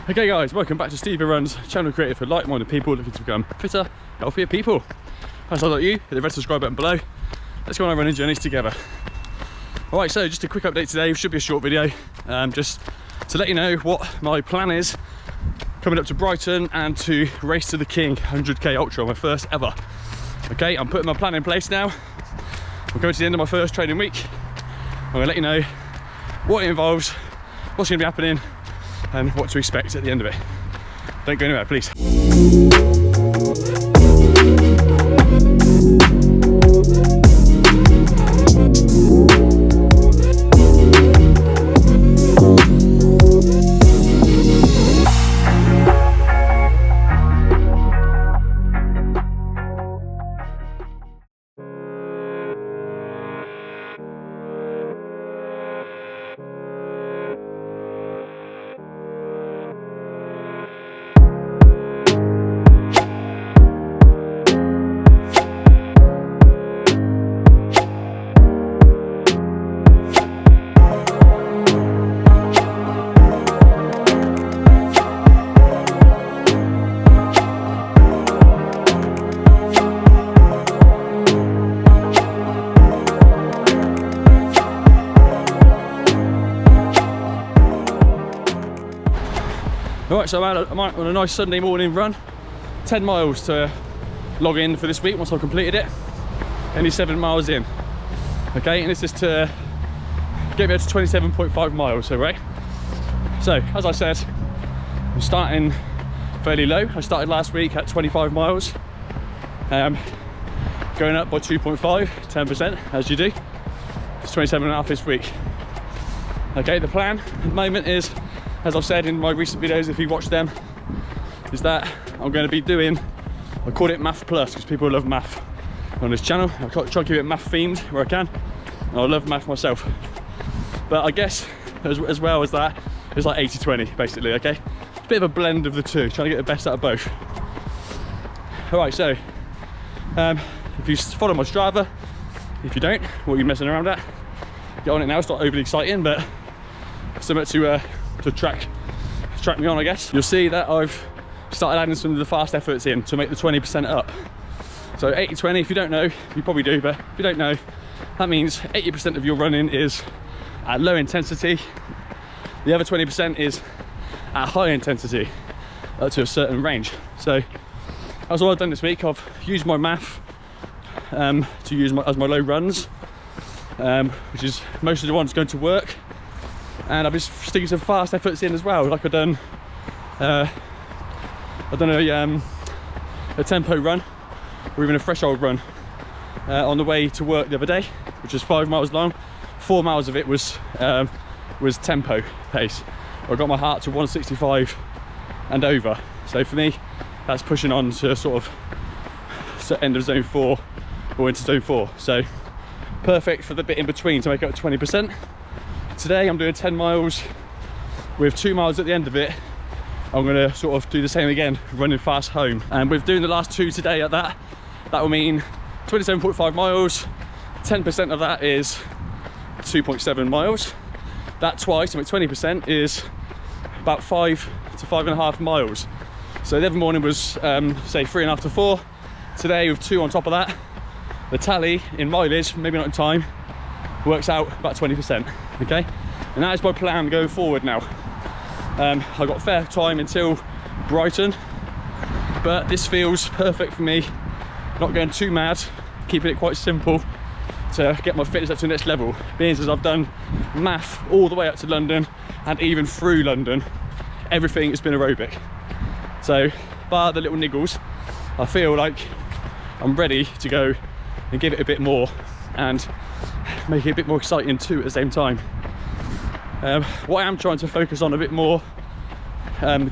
Okay guys, welcome back to Stevie Runs, channel created for like-minded people looking to become fitter, healthier people. As I like you, hit the red subscribe button below. Let's go on our running journeys together. Alright, so just a quick update today, should be a short video, just to let you know what my plan is coming up to Brighton and to Race to the King 100k Ultra, my first ever. Okay, I'm putting my plan in place now. I'm coming to the end of my first training week. I'm going to let you know what it involves, what's going to be happening, and what to expect at the end of it. Don't go anywhere, please. Alright, so I'm out on a nice Sunday morning run. 10 miles to log in for this week once I've completed it. Only 7 miles in. Okay, and this is to get me up to 27.5 miles, so right? So, as I said, I'm starting fairly low. I started last week at 25 miles. Going up by 2.5, 10%, as you do. It's 27.5 this week. Okay, the plan at the moment is, as I've said in my recent videos, if you watch them, is that I'm going to be doing, I call it Math Plus because people love math on this channel. I try to keep it math themed where I can, and I love math myself. But I guess as well as that, it's like 80-20 basically, okay? It's a bit of a blend of the two, trying to get the best out of both. Alright, so if you follow my Strava, if you don't, what are you messing around at? Get on it now, it's not overly exciting, but something to track me on, I guess. You'll see that I've started adding some of the fast efforts in to make the 20% up. So 80-20, if you don't know, you probably do, but if you don't know, that means 80% of your running is at low intensity. The other 20% is at high intensity, up to a certain range. So that's what I've done this week. I've used my math to use as my low runs, which is most of the ones going to work. And I've been sticking some fast efforts in as well, like I've done a tempo run, or even a threshold run on the way to work the other day, which was 5 miles long. 4 miles of it was tempo pace. I got my heart to 165 and over. So for me, that's pushing on to sort of end of zone 4 or into zone 4. So perfect for the bit in between to make up 20%. Today I'm doing 10 miles with 2 miles at the end of it. I'm going to sort of do the same again, running fast home. And with doing the last 2 today at that will mean 27.5 miles. 10% of that is 2.7 miles. That twice, to make 20%, is about 5 to 5.5 miles. So the other morning was say 3.5 to 4. Today with 2 on top of that, the tally in mileage, maybe not in time, works out about 20%, okay? And that is my plan going forward now. I've got fair time until Brighton, but this feels perfect for me. Not going too mad, keeping it quite simple to get my fitness up to the next level. Being as I've done math all the way up to London and even through London, everything has been aerobic. So, bar the little niggles, I feel like I'm ready to go and give it a bit more and make it a bit more exciting too at the same time. What I am trying to focus on a bit more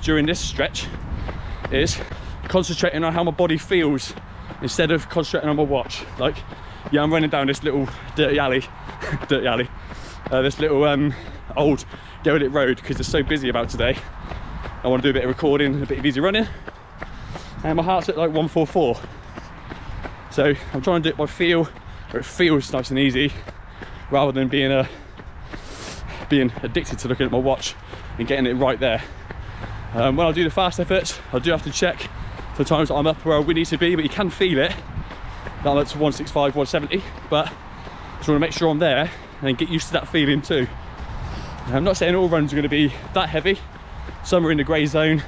during this stretch is concentrating on how my body feels instead of concentrating on my watch. Like, yeah, I'm running down this little dirty alley, this little old derelict road because it's so busy about today. I want to do a bit of recording, a bit of easy running, and my heart's at like 144. So I'm trying to do it by feel, where it feels nice and easy, rather than being addicted to looking at my watch and getting it right there. When I do the fast efforts, I do have to check sometimes I'm up where we need to be, but you can feel it. That I'm up to 165, 170, but I just want to make sure I'm there and get used to that feeling too. I'm not saying all runs are going to be that heavy. Some are in the grey zone,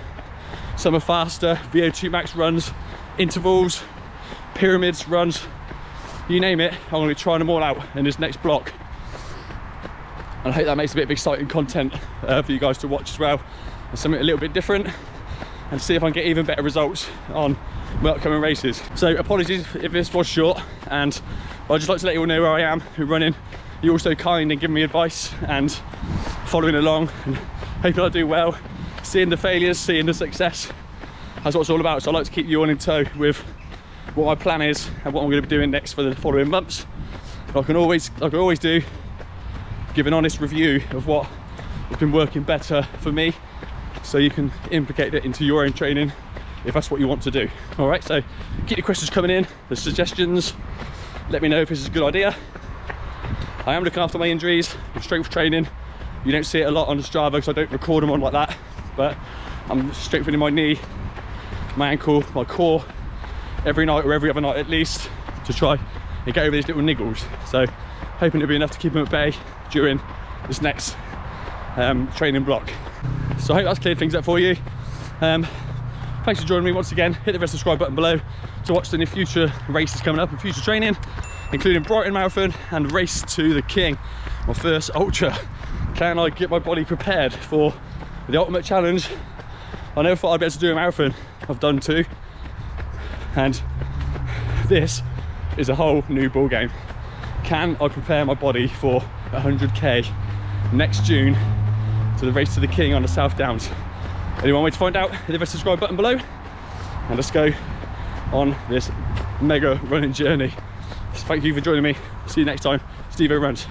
some are faster, VO2 max runs, intervals, pyramids runs, you name it. I'm going to be trying them all out in this next block. And I hope that makes a bit of exciting content for you guys to watch as well. And something a little bit different, and see if I can get even better results on my upcoming races. So apologies if this was short, and I'd just like to let you all know where I am running. You're also kind and giving me advice and following along and hoping I do well. Seeing the failures, seeing the success, that's what it's all about. So I like to keep you all in tow with what my plan is and what I'm going to be doing next for the following months. I can always do, give an honest review of what has been working better for me, so you can implicate it into your own training if that's what you want to do. All right, so keep your questions coming in, the suggestions. Let me know if this is a good idea. I am looking after my injuries with strength training. You don't see it a lot on the Strava because I don't record them on like that, but I'm strengthening my knee, my ankle, my core every night or every other night at least, to try and get over these little niggles. So hoping it'll be enough to keep them at bay during this next training block. So I hope that's cleared things up for you. Thanks for joining me once again. Hit the red subscribe button below to watch any future races coming up and future training, including Brighton Marathon and Race to the King, my first ultra. Can I get my body prepared for the ultimate challenge? I never thought I'd be able to do a marathon. I've done 2, and this is a whole new ball game. Can I prepare my body for 100k next June to the Race to the King on the South Downs? Anyone want to find out? Hit the red subscribe button below, and let's go on this mega running journey. So thank you for joining me. See you next time. Steve-O runs.